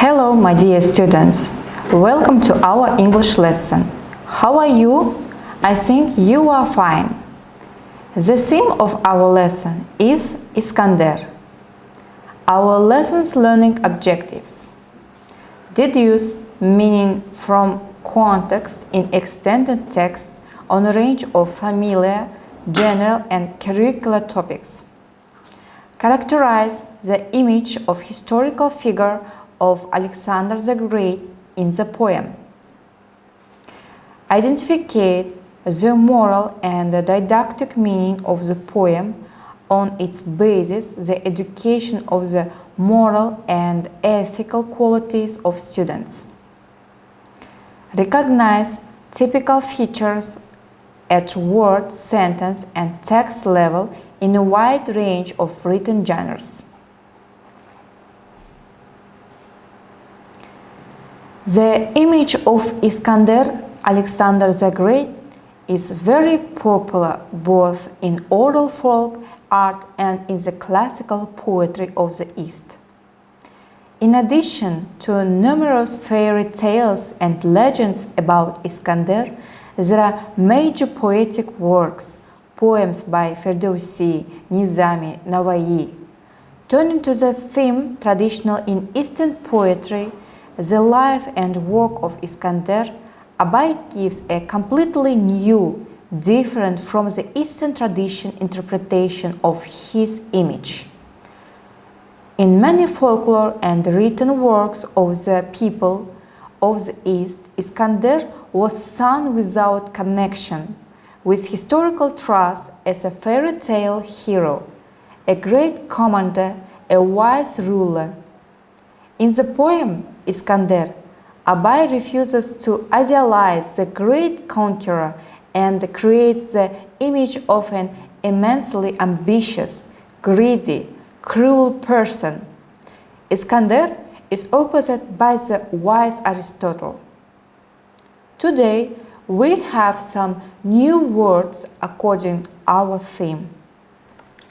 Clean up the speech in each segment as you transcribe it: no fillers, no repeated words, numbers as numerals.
Hello, my dear students. Welcome to our English lesson. How are you? I think you are fine. The theme of our lesson is Iskander. Our lesson's learning objectives. Deduce meaning from context in extended text on a range of familiar, general and curricular topics. Characterize the image of historical figure of Alexander the Great in the poem. Identify the moral and the didactic meaning of the poem, on its basis the education of the moral and ethical qualities of students. Recognize typical features at word, sentence and text level in a wide range of written genres. The image of Iskander, Alexander the Great, is very popular both in oral folk art and in the classical poetry of the East. In addition to numerous fairy tales and legends about Iskander, there are major poetic works, poems by Ferdowsi, Nizami, Nava'i. Turning to the theme traditional in Eastern poetry, the life and work of Iskander, Abai gives a completely new, different from the Eastern tradition interpretation of his image. In many folklore and written works of the people of the East, Iskander was sung without connection with historical trust as a fairy tale hero, a great commander, a wise ruler. In the poem Iskander, Abai refuses to idealize the great conqueror and creates the image of an immensely ambitious, greedy, cruel person. Iskander is opposite by the wise Aristotle. Today, we have some new words according to our theme.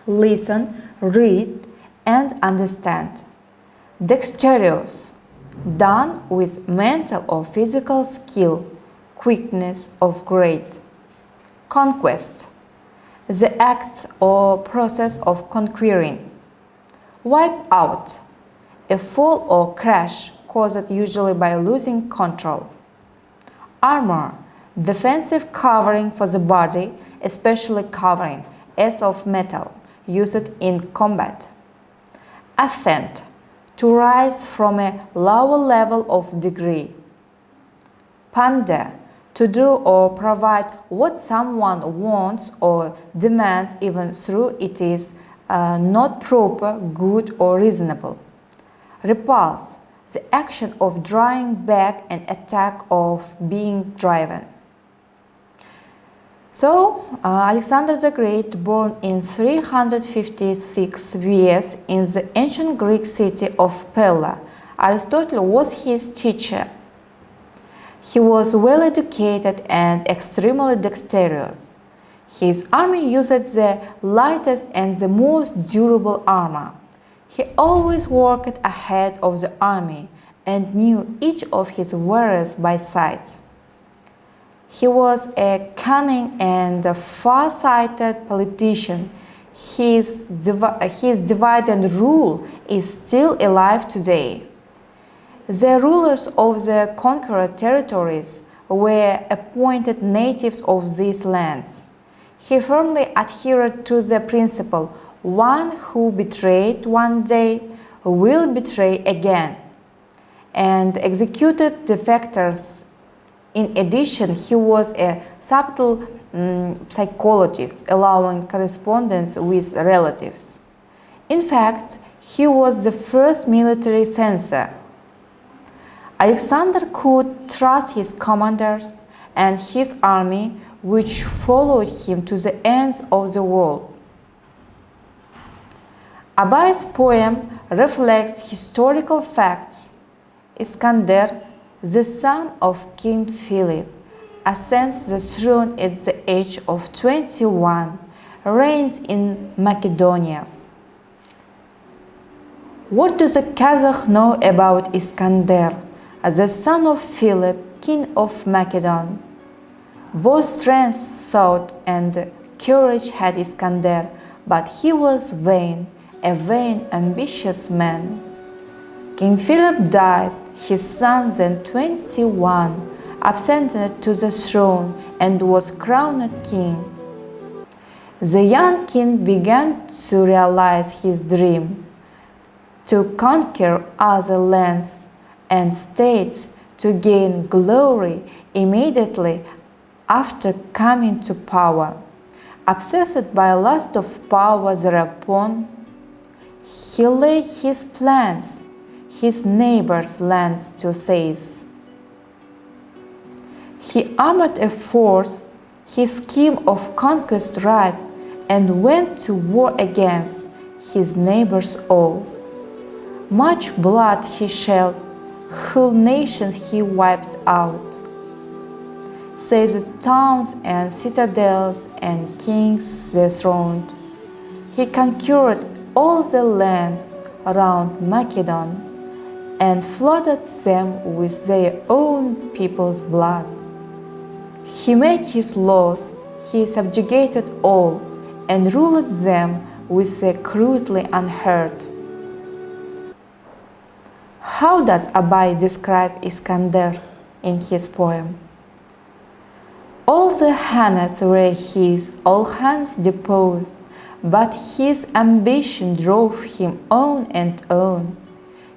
Listen, read, and understand. Dexterous, done with mental or physical skill, quickness of great. Conquest, the act or process of conquering. Wipe out, a fall or crash caused usually by losing control. Armor, defensive covering for the body, especially covering, as of metal, used in combat. Ascent, to rise from a lower level of degree. Pander, to do or provide what someone wants or demands even though it is not proper, good or reasonable. Repulse, the action of drawing back an attack of being driven. So, Alexander the Great, born in 356 BS in the ancient Greek city of Pella, Aristotle was his teacher. He was well educated and extremely dexterous. His army used the lightest and the most durable armor. He always worked ahead of the army and knew each of his warriors by sight. He was a cunning and far-sighted politician. His divide and rule is still alive today. The rulers of the conquered territories were appointed natives of these lands. He firmly adhered to the principle, one who betrayed one day will betray again, and executed defectors. In addition, he was a subtle psychologist, allowing correspondence with relatives. In fact, he was the first military censor. Alexander could trust his commanders and his army, which followed him to the ends of the world. Abai's poem reflects historical facts. Iskander, the son of King Philip, ascends the throne at the age of 21, reigns in Macedonia. What do the Kazakh know about Iskander, the son of Philip, king of Macedon? Both strength, thought, and courage had Iskander, but he was vain, a vain, ambitious man. King Philip died, his son, then 21, ascended to the throne and was crowned king. The young king began to realize his dream, to conquer other lands and states, to gain glory immediately after coming to power. Obsessed by lust of power thereupon, he laid his plans, his neighbors' lands to seize. He armed a force, his scheme of conquest ripe, and went to war against his neighbors all. Much blood he shed, whole nations he wiped out. Say the towns and citadels and kings dethroned. He conquered all the lands around Macedon and flooded them with their own people's blood. He made his laws, he subjugated all, and ruled them with a cruelty unheard. How does Abai describe Iskander in his poem? All the Hanaths were his, all hands deposed, but his ambition drove him on and on.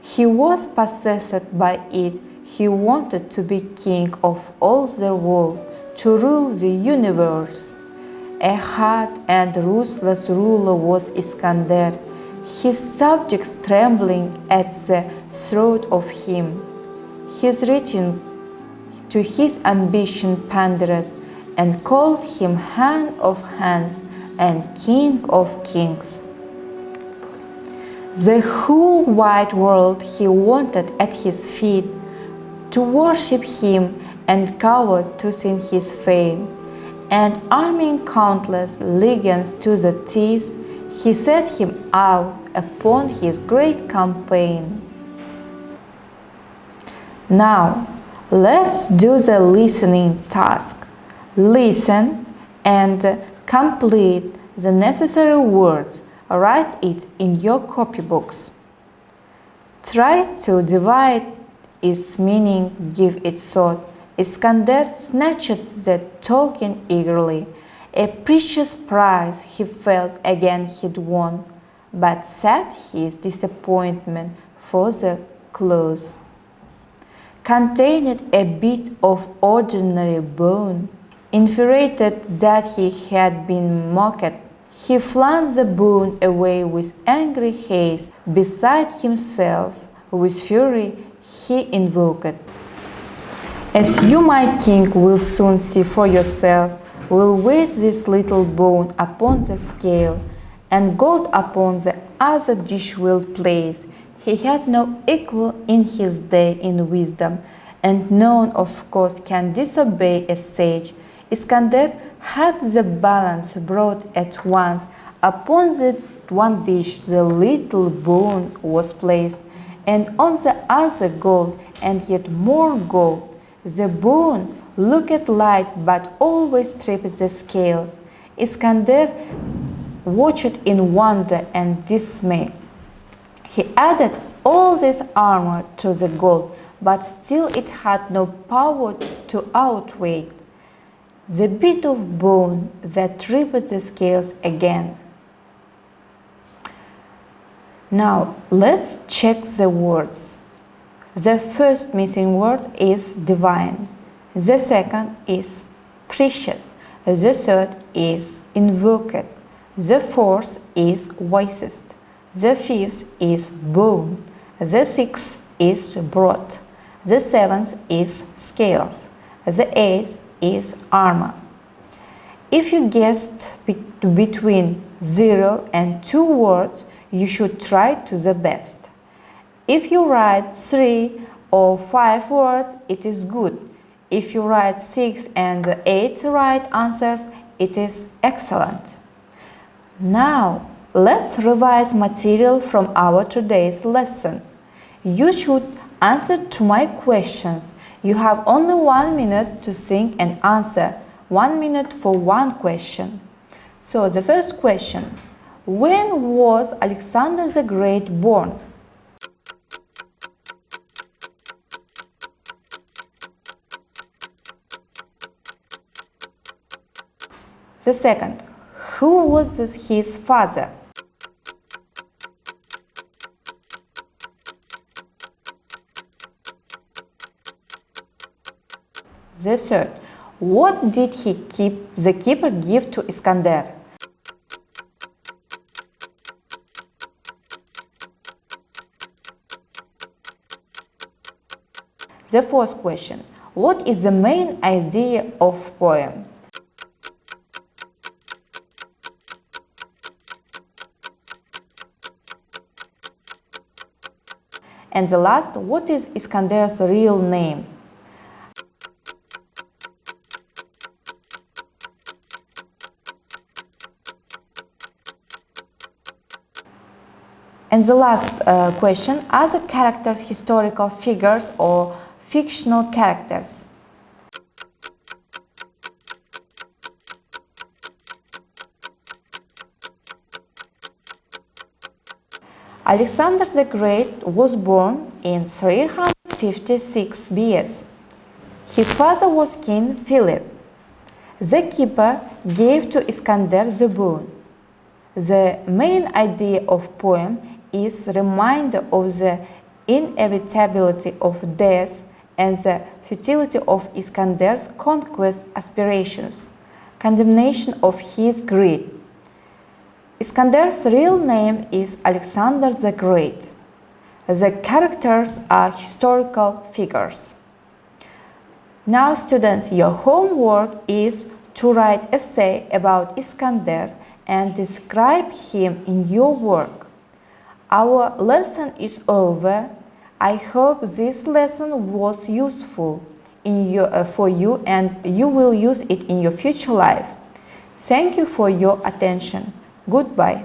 He was possessed by it, he wanted to be king of all the world, to rule the universe. A hard and ruthless ruler was Iskander, his subjects trembling at the thought of him. His regime to his ambition pandered and called him Hand of Hands and King of Kings. The whole wide world he wanted at his feet, to worship him and cower to sing his fame, and arming countless legions to the teeth, he set him out upon his great campaign. Now, let's do the listening task. Listen and complete the necessary words. Write it in your copybooks. Try to divide its meaning, give it thought. Iskander snatched the token eagerly. A precious prize he felt again he'd won, but set his disappointment for the close. Contained a bit of ordinary bone, infuriated that he had been mocked, he flung the bone away with angry haste. Beside himself, with fury, he invoked, "As you, my king, will soon see for yourself, will weigh this little bone upon the scale, and gold upon the other dish will place. He had no equal in his day in wisdom, and none of course can disobey a sage. Iskander had the balance brought at once. Upon the one dish the little bone was placed, and on the other gold, and yet more gold. The bone looked light, but always tripped the scales. Iskander watched in wonder and dismay. He added all this armor to the gold, but still it had no power to outweigh the bit of bone that tripped the scales again. Now let's check the words. The first missing word is divine. The second is precious. The third is invoked. The fourth is wisest. The fifth is bone. The sixth is brought. The seventh is scales. The eighth is armor. If you guessed between 0 and 2 words, you should try to the best. If you write 3 or 5 words, it is good. If you write 6 and 8 right answers, it is excellent. Now, Let's revise material from our today's lesson. You should answer to my questions. You have only 1 minute to think and answer. 1 minute for one question. So the first question. When was Alexander the Great born? The second. Who was his father? The third. What did the keeper give to Iskander? The fourth question. What is the main idea of poem? And the last, what is Iskander's real name? And the last question, are the characters historical figures or fictional characters? Alexander the Great was born in 356 BS. His father was King Philip. The keeper gave to Iskander the boon. The main idea of poem is reminder of the inevitability of death and the futility of Iskander's conquest aspirations, condemnation of his greed. Iskander's real name is Alexander the Great. The characters are historical figures. Now, students, your homework is to write an essay about Iskander and describe him in your work. Our lesson is over. I hope this lesson was useful for you and you will use it in your future life. Thank you for your attention. Goodbye.